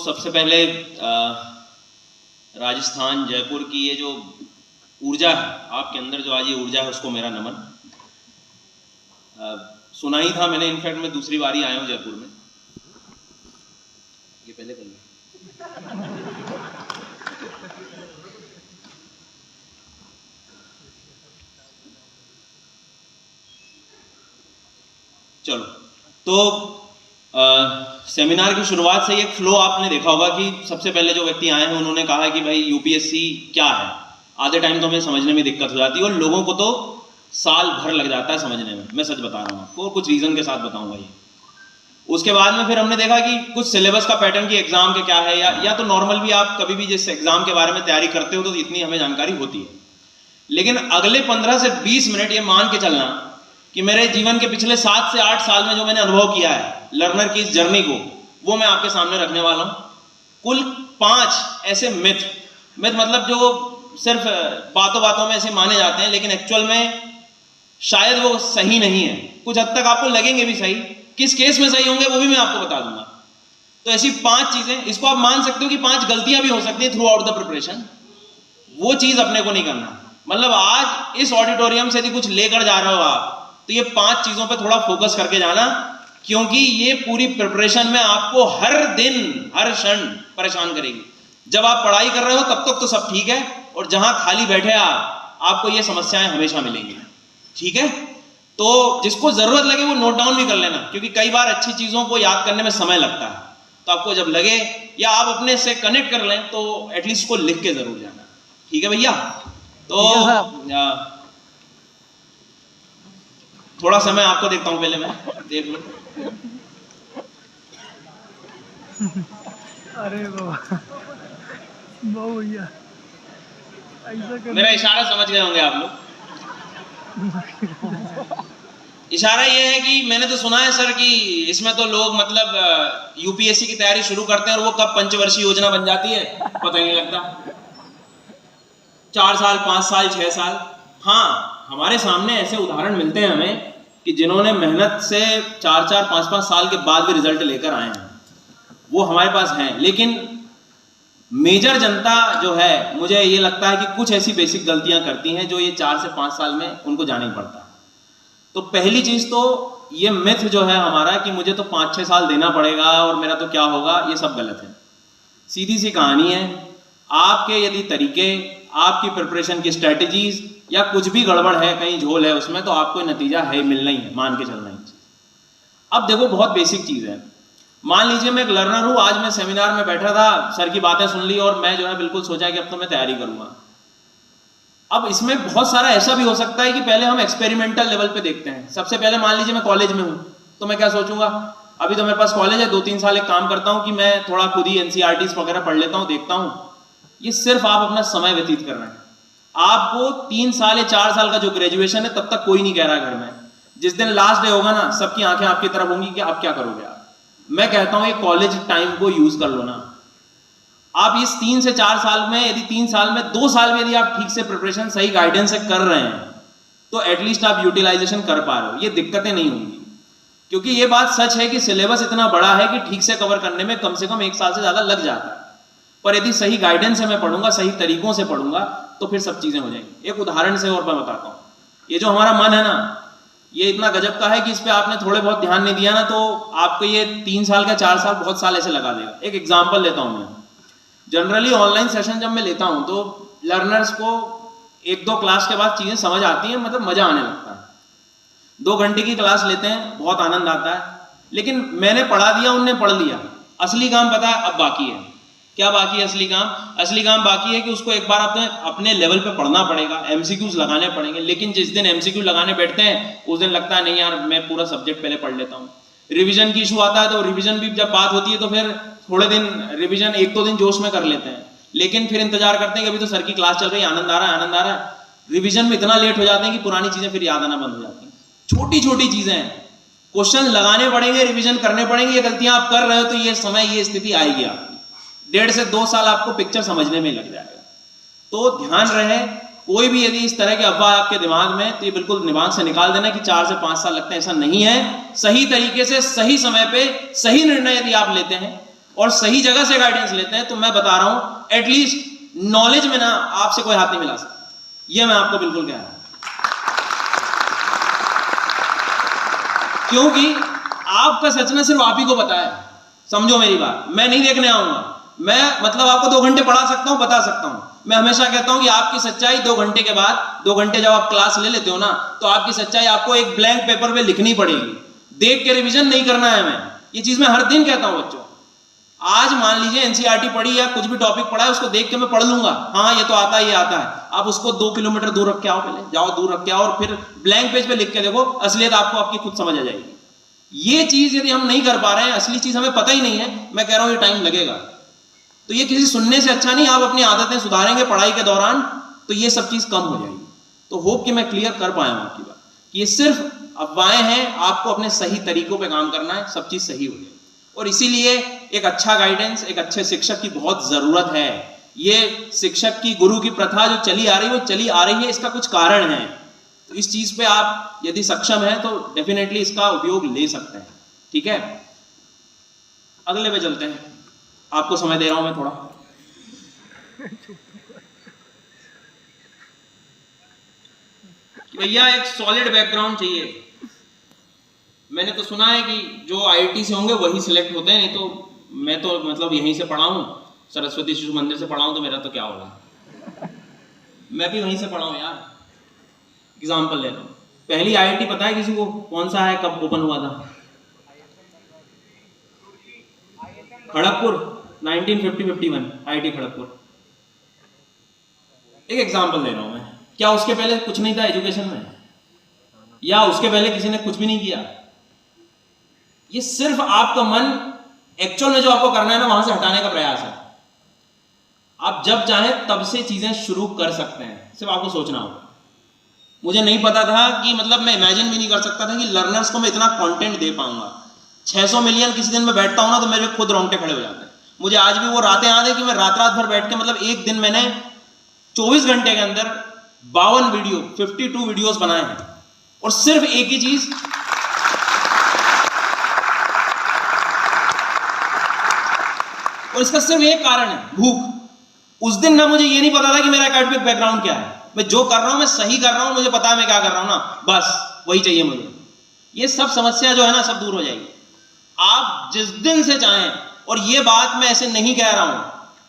सबसे पहले राजस्थान जयपुर की ये जो ऊर्जा है आपके अंदर, जो आज ये ऊर्जा है, उसको मेरा नमन। सुना ही था मैंने, इनफैक्ट मैं दूसरी बारी आया हूँ जयपुर में। ये पहले कर लो। चलो, तो सेमिनार की शुरुआत से एक फ्लो आपने देखा होगा कि सबसे पहले जो व्यक्ति आए हैं उन्होंने कहा है कि भाई यूपीएससी क्या है। आधे टाइम तो हमें समझने में दिक्कत हो जाती है और लोगों को तो साल भर लग जाता है समझने में। मैं सच बता रहा हूँ आपको, और कुछ रीजन के साथ बताऊंगा ये। उसके बाद में फिर हमने देखा कि कुछ सिलेबस का पैटर्न की एग्जाम के क्या है, या तो नॉर्मल भी आप कभी भी जिस एग्जाम के बारे में तैयारी करते हो तो इतनी हमें जानकारी होती है, लेकिन अगले 15 से 20 मिनट ये मान के चलना कि मेरे जीवन के पिछले 7 से 8 साल में जो मैंने अनुभव किया है लर्नर की इस जर्नी को, वो मैं आपके सामने रखने वाला हूं। कुल 5 ऐसे मिथ मतलब जो सिर्फ बातों बातों में ऐसे माने जाते हैं, लेकिन एक्चुअल में शायद वो सही नहीं है। कुछ हद तक आपको लगेंगे भी सही, किस केस में सही होंगे वो भी मैं आपको बता दूंगा। तो ऐसी 5 चीजें, इसको आप मान सकते हो कि 5 गलतियां भी हो सकती है थ्रू आउट द प्रिपरेशन। वो चीज अपने को नहीं करना। मतलब आज इस ऑडिटोरियम से यदि कुछ लेकर जा रहे हो आप, तो ये 5 चीजों पे थोड़ा फोकस करके जाना, क्योंकि ये पूरी प्रिपरेशन में आपको हर दिन हर क्षण परेशान करेगी। जब आप पढ़ाई कर रहे हो तब तक तो सब ठीक है, और जहां खाली बैठे आपको ये समस्याएं हमेशा मिलेंगी। ठीक है, तो जिसको जरूरत लगे वो नोट डाउन भी कर लेना, क्योंकि कई बार अच्छी चीजों को याद करने में समय लगता है। तो आपको जब लगे या आप अपने से कनेक्ट कर लें तो एटलीस्ट को लिख के जरूर जाना। ठीक है भैया, तो थोड़ा समय आपको देखता हूं, पहले मैं देख लूं। अरे बाबा भैया, मेरा इशारा समझ गए होंगे आप लोग। इशारा ये है कि मैंने तो सुना है सर कि इसमें तो लोग मतलब यूपीएससी की तैयारी शुरू करते हैं और वो कब पंचवर्षीय योजना बन जाती है पता ही नहीं लगता। 4 साल, 5 साल, 6 साल। हाँ, हमारे सामने ऐसे उदाहरण मिलते हैं हमें कि जिन्होंने मेहनत से 4-4, 5-5 साल के बाद भी रिजल्ट लेकर आए हैं, वो हमारे पास हैं। लेकिन मेजर जनता जो है, मुझे ये लगता है कि कुछ ऐसी बेसिक गलतियां करती हैं जो ये 4 से 5 साल में उनको जाना ही पड़ता है। तो पहली चीज तो ये मिथ जो है हमारा कि मुझे तो 5-6 साल देना पड़ेगा और मेरा तो क्या होगा, ये सब गलत है। सीधी सी कहानी है, आपके यदि तरीके, आपकी प्रिपरेशन की स्ट्रेटेजीज या कुछ भी गड़बड़ है, कहीं झोल है उसमें, तो आपको नतीजा है मिलना ही है, मान के चलना ही। अब देखो, बहुत बेसिक चीज है। मान लीजिए मैं एक लर्नर हूं, आज मैं सेमिनार में बैठा था, सर की बातें सुन ली और मैं जो है बिल्कुल सोचा कि अब तो मैं तैयारी करूंगा। अब इसमें बहुत सारा ऐसा भी हो सकता है कि पहले हम एक्सपेरिमेंटल लेवल पे देखते हैं। सबसे पहले मान लीजिए मैं कॉलेज में हूं, तो मैं क्या सोचूंगा, अभी तो मेरे पास कॉलेज है, 2-3 साल एक काम करता हूं कि मैं थोड़ा खुद ही एनसीईआरटीज वगैरह पढ़ लेता हूं, देखता हूं। ये सिर्फ आप अपना समय व्यतीत कर रहे हैं। आपको 3 साल या 4 साल का जो ग्रेजुएशन है, तब तक कोई नहीं कह रहा घर में। जिस दिन लास्ट डे होगा ना, सबकी आंखें आपकी तरफ होंगी कि आप क्या करोगे। मैं कहता हूं ये कॉलेज टाइम को यूज कर लो ना। आप इस 3 से 4 साल में, यदि 3 साल में 2 साल में यदि आप ठीक से प्रिपरेशन सही गाइडेंस से कर रहे हैं, तो एटलीस्ट आप यूटिलाइजेशन कर पा रहे हो, ये दिक्कतें नहीं होंगी। क्योंकि ये बात सच है कि सिलेबस इतना बड़ा है कि ठीक से कवर करने में कम से कम 1 साल से ज्यादा लग जाता है। पर यदि सही गाइडेंस से मैं पढ़ूंगा, सही तरीकों से पढ़ूंगा, तो फिर सब चीजें हो जाएंगी। एक उदाहरण से और मैं बताता हूं, ये जो हमारा मन है ना, ये इतना गजब का है कि इस पे आपने थोड़े बहुत ध्यान नहीं दिया ना, तो आपको ये 3 साल का 4 साल बहुत साल ऐसे लगा देगा। एक एग्जांपल लेता हूं मैं। जनरली ऑनलाइन सेशन जब मैं लेता हूं तो लर्नर्स को 1-2 क्लास के बाद चीजें समझ आती हैं, मतलब मजा आने लगता है। 2 घंटे की क्लास लेते हैं, बहुत आनंद आता है, लेकिन मैंने पढ़ा दिया, उनने पढ़ लिया। असली काम पता है अब बाकी है। क्या बाकी है? असली काम। असली काम बाकी है कि उसको एक बार आपने अपने लेवल पे पढ़ना पड़ेगा, एमसीक्यूज लगाने पड़ेंगे। लेकिन जिस दिन एमसीक्यू लगाने बैठते हैं, उस दिन लगता है नहीं यार, मैं पूरा सब्जेक्ट पहले पढ़ लेता हूँ। रिवीजन की इशू आता है, तो रिवीजन भी जब बात होती है तो फिर थोड़े दिन रिवीजन 1-2 दिन जोश में कर लेते हैं, लेकिन फिर इंतजार करते हैं कि अभी तो सर की क्लास चल रही है, आनंद आ रहा है, आनंद आ रहा है। रिवीजन में इतना लेट हो जाते हैं कि पुरानी चीजें फिर याद आना बंद हो जाती हैं। छोटी छोटी चीजें हैं, क्वेश्चन लगाने पड़ेंगे, रिवीजन करने पड़ेंगे। ये गलतियां आप कर रहे हो तो ये समय, ये स्थिति आएगी आपकी। 1.5 से 2 साल आपको पिक्चर समझने में लग जाएगा। तो ध्यान रहे, कोई भी यदि इस तरह के अफवाह आपके दिमाग में, तो ये बिल्कुल दिमाग से निकाल देना कि 4 से 5 साल लगते हैं, ऐसा नहीं है। सही तरीके से, सही समय पे, सही निर्णय यदि आप लेते हैं और सही जगह से गाइडेंस लेते हैं, तो मैं बता रहा हूं एटलीस्ट नॉलेज में ना आपसे कोई हाथ नहीं मिला सकता। यह मैं आपको बिल्कुल कह रहा हूं, क्योंकि आपका सच सिर्फ आप ही को पता है। समझो मेरी बात, मैं नहीं देखने आऊंगा, मैं मतलब आपको 2 घंटे पढ़ा सकता हूं, बता सकता हूं। मैं हमेशा कहता हूं कि आपकी सच्चाई 2 घंटे के बाद, 2 घंटे जब आप क्लास ले लेते हो ना, तो आपकी सच्चाई आपको एक ब्लैंक पेपर पे लिखनी पड़ेगी, देख के रिवीजन नहीं करना है। मैं ये चीज मैं हर दिन कहता हूं बच्चों। आज मान लीजिए एनसीईआरटी पढ़ी या कुछ भी टॉपिक पढ़ा है, उसको देख के मैं पढ़ लूंगा, हाँ ये तो आता है, ये आता है। आप उसको 2 किलोमीटर दूर रख के आओ, पहले जाओ दूर रख के आओ, और फिर ब्लैंक पेज पे लिख के देखो, असलियत आपको आपकी खुद समझ आ जाएगी। ये चीज यदि हम नहीं कर पा रहे हैं, असली चीज हमें पता ही नहीं है, मैं कह रहा हूं ये टाइम लगेगा। तो ये किसी सुनने से अच्छा नहीं, आप अपनी आदतें सुधारेंगे पढ़ाई के दौरान, तो ये सब चीज कम हो जाएगी। तो होप कि मैं क्लियर कर पाया हूं आपकी बात, कि ये सिर्फ अफवाहें हैं, आपको अपने सही तरीकों पे काम करना है, सब चीज सही हो जाएगी। और इसीलिए एक अच्छा गाइडेंस, एक अच्छे शिक्षक की बहुत जरूरत है। ये शिक्षक की, गुरु की प्रथा जो चली आ रही है, वो चली आ रही है, इसका कुछ कारण है। तो इस चीज पे आप यदि सक्षम हैं तो डेफिनेटली इसका उपयोग ले सकते हैं। ठीक है, अगले पे चलते हैं, आपको समय दे रहा हूं मैं थोड़ा। भैया एक सॉलिड बैकग्राउंड चाहिए। मैंने तो सुना है कि जो आईआईटी से होंगे वही सिलेक्ट होते हैं, नहीं तो मैं तो मतलब यहीं से पढ़ा हूं, सरस्वती शिशु मंदिर से पढ़ा हूं, तो मेरा तो क्या होगा। मैं भी वहीं से पढ़ा हूं यार। एग्जाम्पल ले लो, पहली आईआईटी पता है किसी को कौन सा है, कब ओपन हुआ था? खड़गपुर, 1950-51 आईआईटी खड़गपुर। एक एग्जाम्पल ले रहा हूं मैं। क्या उसके पहले कुछ नहीं था एजुकेशन में, या उसके पहले किसी ने कुछ भी नहीं किया? ये सिर्फ आपका मन एक्चुअल में जो आपको करना है ना, वहां से हटाने का प्रयास है। आप जब चाहें तब से चीजें शुरू कर सकते हैं, सिर्फ आपको सोचना होगा। मुझे नहीं पता था कि मतलब मैं इमेजिन भी नहीं कर सकता था कि लर्नर्स को मैं इतना कंटेंट दे पाऊंगा। 600 मिलियन किसी दिन में बैठता हूं ना, तो मेरे खुद रोंगटे खड़े हो जाते हैं। मुझे आज भी वो रातें याद है कि मैं रात भर बैठ के, मतलब एक दिन मैंने 24 घंटे के अंदर 52 वीडियो, 52 वीडियोस बनाए हैं, और सिर्फ एक ही चीज, और इसका सिर्फ एक कारण है, भूख। उस दिन ना मुझे ये नहीं पता था कि मेरा एकेडमिक बैकग्राउंड क्या है, मैं जो कर रहा हूं मैं सही कर रहा हूं, मुझे पता है मैं क्या कर रहा हूं ना, बस वही चाहिए मुझे। ये सब समस्या जो है ना, सब दूर हो जाएगी आप जिस दिन से चाहें। और ये बात मैं ऐसे नहीं कह रहा हूं,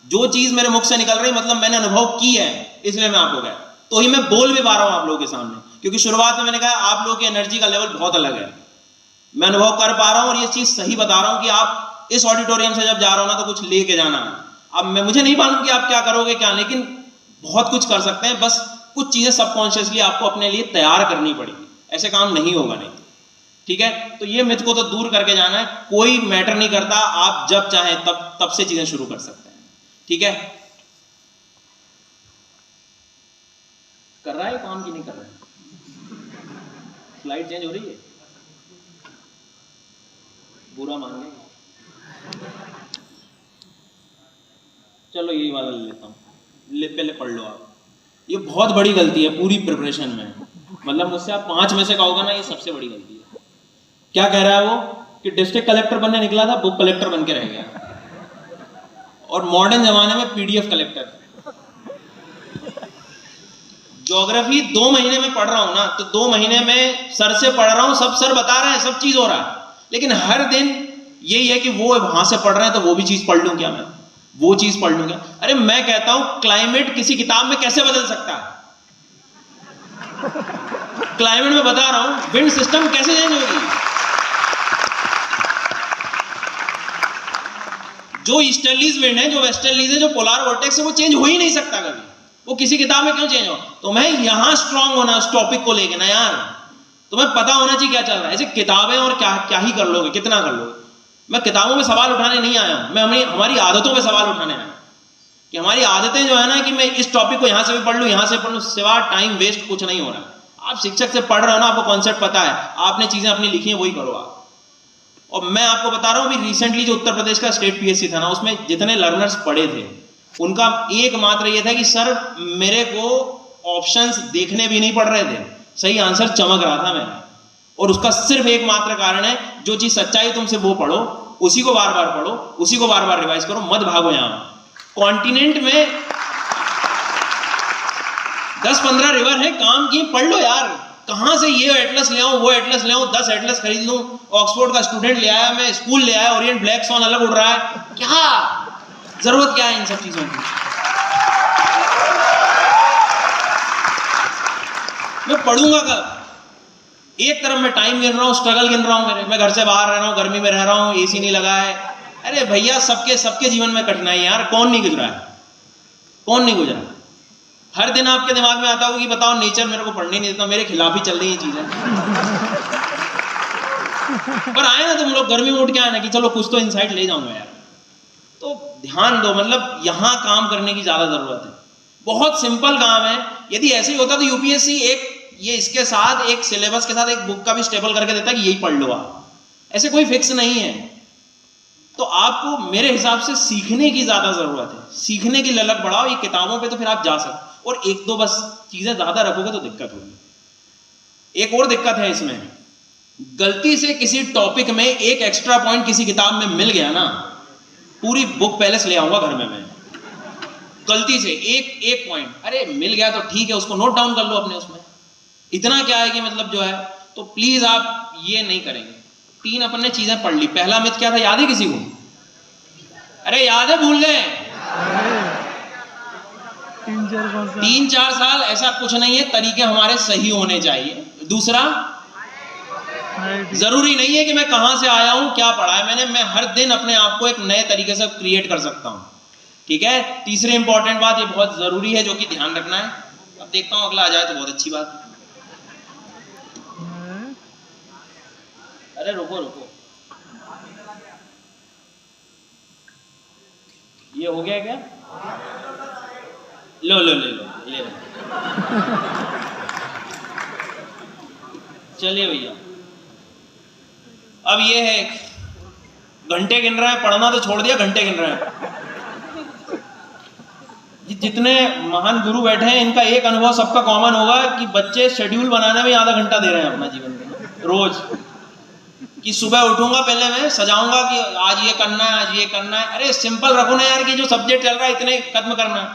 जो चीज मेरे मुख से निकल रही, मतलब मैंने अनुभव की है, इसलिए मैं आपको कह, तो ही मैं बोल भी पा रहा हूं आप लोगों के सामने। क्योंकि शुरुआत में मैंने कहा आप लोगों की एनर्जी का लेवल बहुत अलग है, मैं अनुभव कर पा रहा हूं, और ये चीज सही बता रहा हूं कि आप इस ऑडिटोरियम से जब जा रहे हो ना, तो कुछ लेके जाना है। अब मैं मुझे नहीं मालूम कि आप क्या करोगे क्या, लेकिन बहुत कुछ कर सकते हैं। बस कुछ चीजें सबकॉन्शियसली आपको अपने लिए तैयार करनी पड़ेगी, ऐसे काम नहीं होगा नहीं। ठीक है, तो ये मिथ को तो दूर करके जाना है। कोई मैटर नहीं करता, आप जब चाहें तब से चीजें शुरू कर सकते हैं। ठीक है, कर रहा है काम की नहीं कर रहा है? स्लाइड चेंज हो रही है, बुरा मान गए। चलो यही वाला ले लेता हूँ, पहले पढ़ लो आप। ये बहुत बड़ी गलती है पूरी प्रिपरेशन में, मतलब मुझसे आप 5 में से कहोगे ना, ये सबसे बड़ी गलती है। क्या कह रहा है वो कि डिस्ट्रिक्ट कलेक्टर बनने निकला था, बुक कलेक्टर बन के रह गया, और मॉडर्न जमाने में पीडीएफ कलेक्टर। ज्योग्राफी 2 महीने में पढ़ रहा हूं ना, तो 2 महीने में सर से पढ़ रहा हूं, सब सर बता रहे हैं, सब चीज हो रहा है, लेकिन हर दिन यही है कि वो वहां से पढ़ रहे हैं, तो वो भी चीज पढ़ लूं क्या मैं, वो चीज पढ़ लूं क्या? अरे मैं कहता हूं क्लाइमेट किसी किताब में कैसे बदल सकता है? क्लाइमेट में बता रहा हूं, विंड सिस्टम कैसे चेंज होगी? जो ईस्टर्लीज विंड है, जो वेस्टर्लीज है, जो पोलर वोर्टेक्स है, वो चेंज हो ही नहीं सकता कभी। वो किसी किताब में क्यों चेंज हो? तो मैं यहां स्ट्रांग होना उस टॉपिक को लेके ना यार, तुम्हें पता होना चाहिए क्या चल रहा है। ऐसे किताबें और क्या ही कर लोगे, कितना कर लोगे। मैं किताबों में सवाल उठाने नहीं आया हूं, मैं हमारी आदतों में सवाल उठाने आया हूं, कि हमारी आदतें जो है ना, कि मैं इस टॉपिक को यहां से भी पढ़ लूं, यहां से पढ़ लूं, सिवा टाइम वेस्ट कुछ नहीं हो रहा। आप शिक्षक से पढ़ रहे हो ना, आपको कॉन्सेप्ट पता है, आपने चीजें अपनी लिखी है, वही करो आप। और मैं आपको बता रहा हूं, अभी रिसेंटली जो उत्तर प्रदेश का स्टेट पीएससी था ना, उसमें जितने लर्नर्स पढ़े थे, उनका एकमात्र ये था कि सर मेरे को ऑप्शंस देखने भी नहीं पड़ रहे थे, सही आंसर चमक रहा था मेरा। और उसका सिर्फ एकमात्र कारण है, जो चीज सच्चाई तुमसे वो पढ़ो, उसी को बार बार पढ़ो, उसी को बार बार रिवाइज करो, मत भागो। यहाँ कॉन्टिनेंट में 10-15 रिवर है काम की, पढ़ लो यार। कहां से ये एटलस ले आऊं, वो एटलस ले आऊं, 10 एटलस खरीद लूं, ऑक्सफोर्ड का स्टूडेंट ले आया, मैं स्कूल ले आया, ओरिएंट ब्लैक सॉन अलग उड़ रहा है, क्या जरूरत क्या है इन सब चीजों की? मैं पढ़ूंगा कब? एक तरफ मैं टाइम गिन रहा हूं, स्ट्रगल गिन रहा हूं मेरे, मैं घर से बाहर रह रहा हूं, गर्मी में रह रहा हूं, एसी नहीं लगा है। अरे भैया सबके जीवन में कठिनाई है यार, कौन नहीं गुजरा है, कौन नहीं गुजरा? हर दिन आपके दिमाग में आता होगा कि बताओ नेचर मेरे को पढ़ने नहीं देता, मेरे खिलाफ ही चल रही है चीजें। पर आए ना तुम लोग गर्मी में उठ के आए ना कि चलो कुछ तो इनसाइट ले जाऊंगा यार, तो ध्यान दो। मतलब यहां काम करने की ज्यादा जरूरत है, बहुत सिंपल काम है। यदि ऐसे ही होता तो यूपीएससी एक ये इसके साथ एक सिलेबस के साथ एक बुक का भी स्टेबल करके देता कि यही पढ़ लो आप, ऐसे कोई फिक्स नहीं है। तो आपको मेरे हिसाब से सीखने की ज्यादा जरूरत है, सीखने की ललक बढ़ाओ, ये किताबों पे तो फिर आप जा सकते, और एक दो बस चीजें ज्यादा रखोगे तो दिक्कत होगी। एक और दिक्कत है इसमें, गलती से किसी टॉपिक में एक एक्स्ट्रा पॉइंट किसी किताब में मिल गया ना, पूरी बुक पहले से ले आऊंगा घर में मैं, गलती से एक पॉइंट अरे मिल गया तो ठीक है, उसको नोट डाउन कर लो अपने उसमें, इतना क्या है कि मतलब जो है। तो प्लीज आप ये नहीं करेंगे। 3 अपन ने चीजें पढ़ ली। पहला मिथ क्या था, याद है किसी को? अरे याद है, भूल गए? 3-4 साल ऐसा कुछ नहीं है, तरीके हमारे सही होने चाहिए। दूसरा, जरूरी नहीं है कि मैं कहां से आया हूं, क्या पढ़ा है मैंने, मैं हर दिन अपने आप को एक नए तरीके से क्रिएट कर सकता हूं, ठीक है। तीसरी इंपॉर्टेंट बात, ये बहुत जरूरी है जो कि ध्यान रखना है। अब देखता हूं अगला आ जाए तो बहुत अच्छी बात। अरे रुको, ये हो गया क्या? लो ले चलिए भैया, अब ये है, घंटे गिन रहे हैं, पढ़ना तो छोड़ दिया, घंटे गिन रहे हैं। जितने महान गुरु बैठे हैं, इनका एक अनुभव सबका कॉमन होगा कि बच्चे शेड्यूल बनाने में आधा घंटा दे रहे हैं अपना जीवन में रोज, कि सुबह उठूंगा, पहले मैं सजाऊंगा कि आज ये करना है, आज ये करना है। अरे सिंपल रखो ना यार, कि जो सब्जेक्ट चल रहा है इतने खत्म करना है,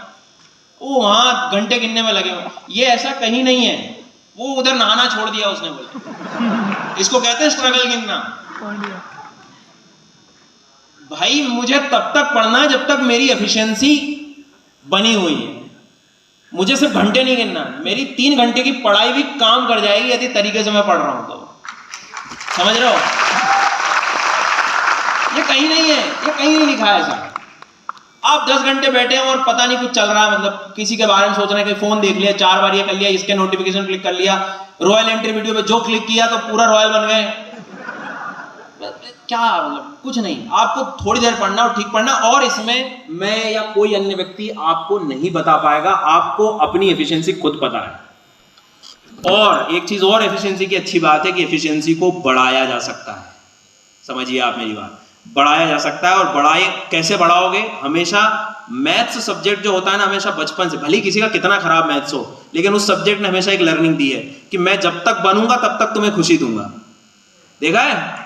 वो वहां घंटे गिनने में लगे हुए। ये ऐसा कहीं नहीं है, वो उधर नहाना छोड़ दिया उसने, बोला इसको कहते हैं स्ट्रगल गिनना। भाई मुझे तब तक पढ़ना है जब तक मेरी एफिशिएंसी बनी हुई है, मुझे सिर्फ घंटे नहीं गिनना। मेरी 3 घंटे की पढ़ाई भी काम कर जाएगी यदि तरीके से मैं पढ़ रहा हूं तो, समझ रहे हो? ये कहीं नहीं है, ये कहीं नहीं लिखा है ऐसा। आप 10 घंटे बैठे हैं और पता नहीं कुछ चल रहा है, मतलब किसी के बारे में सोच रहे हैं कि फोन देख लिया, 4 बार ये कर लिया, इसके नोटिफिकेशन क्लिक कर लिया, रॉयल एंट्री वीडियो पे जो क्लिक किया तो पूरा रॉयल बन गए। क्या मतलब कुछ नहीं, आपको थोड़ी देर पढ़ना और ठीक पढ़ना। और इसमें मैं या कोई अन्य व्यक्ति आपको नहीं बता पाएगा, आपको अपनी एफिशिएंसी खुद पता है। और एक चीज और एफिशिएंसी की अच्छी बात है कि एफिशिएंसी को बढ़ाया जा सकता है। समझिए आप मेरी बात, बढ़ाया जा सकता है। और बढ़ाए कैसे बढ़ाओगे? हमेशा मैथ्स सब्जेक्ट जो होता है ना, हमेशा बचपन से, भले किसी का कितना खराब मैथ्स हो, लेकिन उस सब्जेक्ट ने हमेशा एक लर्निंग दी है कि मैं जब तक बनूंगा तब तक तुम्हें खुशी दूंगा। देखा है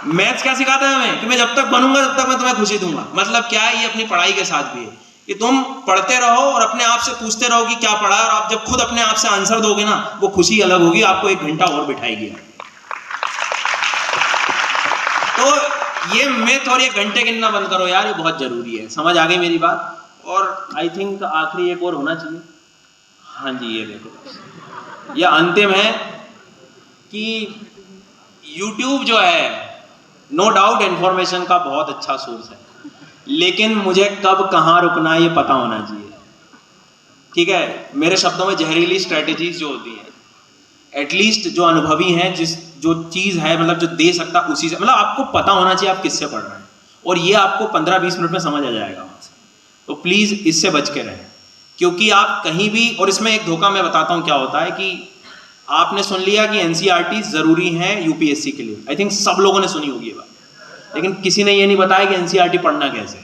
मैथ्स क्या सिखाता है हमें, कि मैं जब तक बनूंगा तब तक मैं तुम्हें खुशी दूंगा। मतलब क्या है, ये अपनी पढ़ाई के साथ भी है कि तुम पढ़ते रहो और अपने आप से पूछते रहो कि क्या पढ़ा है, और आप जब खुद अपने आप से आंसर दोगे ना, वो खुशी अलग होगी, आपको 1 घंटा और बिठाएगी। तो ये मैथ और ये घंटे गिनना बंद करो यार, ये बहुत जरूरी है। समझ आ गई मेरी बात? और आई थिंक आखिरी एक और होना चाहिए। हाँ जी, ये देखो, ये अंतिम है कि YouTube जो है नो डाउट इन्फॉर्मेशन का बहुत अच्छा सोर्स है, लेकिन मुझे कब कहाँ रुकना है ये पता होना चाहिए, ठीक है। मेरे शब्दों में जहरीली स्ट्रेटेजीज जो होती हैं, एटलीस्ट जो अनुभवी हैं, जो चीज़ है मतलब जो दे सकता उसी से, मतलब आपको पता होना चाहिए आप किससे पढ़ रहे हैं, और ये आपको 15-20 मिनट में समझ आ जाएगा वहाँ से। तो प्लीज़ इससे बच के रहें, क्योंकि आप कहीं भी, और इसमें एक धोखा मैं बताता हूँ क्या होता है कि आपने सुन लिया कि एनसीईआरटी जरूरी है यूपीएससी के लिए। आई थिंक सब लोगों ने सुनी होगी ये बात, लेकिन किसी ने ये नहीं बताया कि एनसीईआरटी पढ़ना कैसे।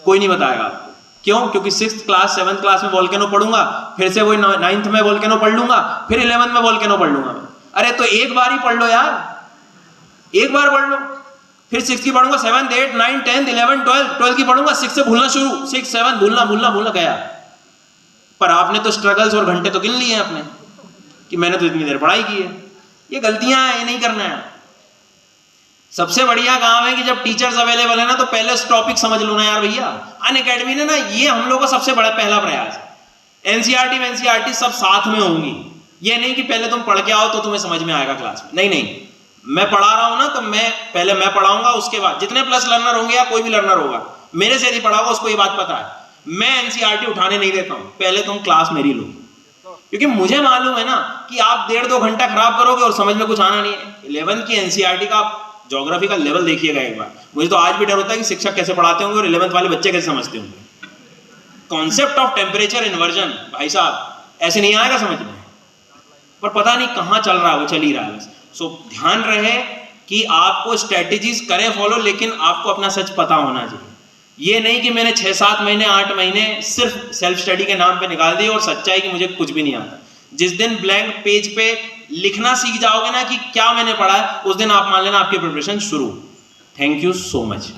कोई नहीं बताएगा आपको। क्यों? क्योंकि 6th क्लास 7th क्लास में वोल्केनो पढ़ूंगा, फिर से वही 9th में वोल्केनो पढ़ लूंगा, फिर 11th में वोल्केनो पढ़ लूंगा। अरे तो एक बार ही पढ़ लो यार, एक बार पढ़ लो। फिर 6 की पढ़ूंगा 7 8 9 10 11 12 12 की पढ़ूंगा 6 से भूलना शुरू, 6 7 भूलना गया। पर आपने तो स्ट्रगल्स और घंटे तो गिन लिए हैं अपने कि मैंने तो इतनी देर पढ़ाई की है। ये गलतियां हैं, ये नहीं करना है। सबसे बढ़िया काम है कि जब टीचर्स अवेलेबल है ना तो पहले उस टॉपिक समझ लो ना यार भैया। अनअकैडमी ने ना ये हम लोगों का सबसे बड़ा पहला प्रयास है। एनसीईआरटी सब साथ में होंगी, ये नहीं कि पहले तुम पढ़ के आओ तो तुम्हें समझ में आएगा क्लास में। नहीं, मैं पढ़ा रहा हूं ना तो पहले मैं पढ़ाऊंगा, उसके बाद जितने प्लस लर्नर होंगे या कोई भी लर्नर होगा मेरे से यदि पढ़ा होगा उसको ये बात पता है, मैं एनसीईआरटी उठाने नहीं देता हूं, पहले तुम क्लास मेरी लो। क्योंकि मुझे मालूम है ना कि आप 1.5-2 घंटा खराब करोगे और समझ में कुछ आना नहीं है। 11th की एनसीईआरटी का ज्योग्राफी का लेवल देखिएगा एक बार। मुझे तो आज भी डर होता है कि शिक्षक कैसे पढ़ाते होंगे और 11th वाले बच्चे कैसे समझते होंगे। कॉन्सेप्ट ऑफ टेम्परेचर इन्वर्जन भाई साहब ऐसे नहीं आएगा समझ में, पर पता नहीं कहां चल रहा है, वो चल ही रहा है बस। सो ध्यान रहे कि आपको स्ट्रेटेजीज करें फॉलो, लेकिन आपको अपना सच पता होना चाहिए। ये नहीं कि मैंने 6-7 महीने 8 महीने सिर्फ सेल्फ स्टडी के नाम पे निकाल दिए और सच्चाई कि मुझे कुछ भी नहीं आता। जिस दिन ब्लैंक पेज पे लिखना सीख जाओगे ना कि क्या मैंने पढ़ा है, उस दिन आप मान लेना आपकी प्रिपरेशन शुरू। Thank you so much.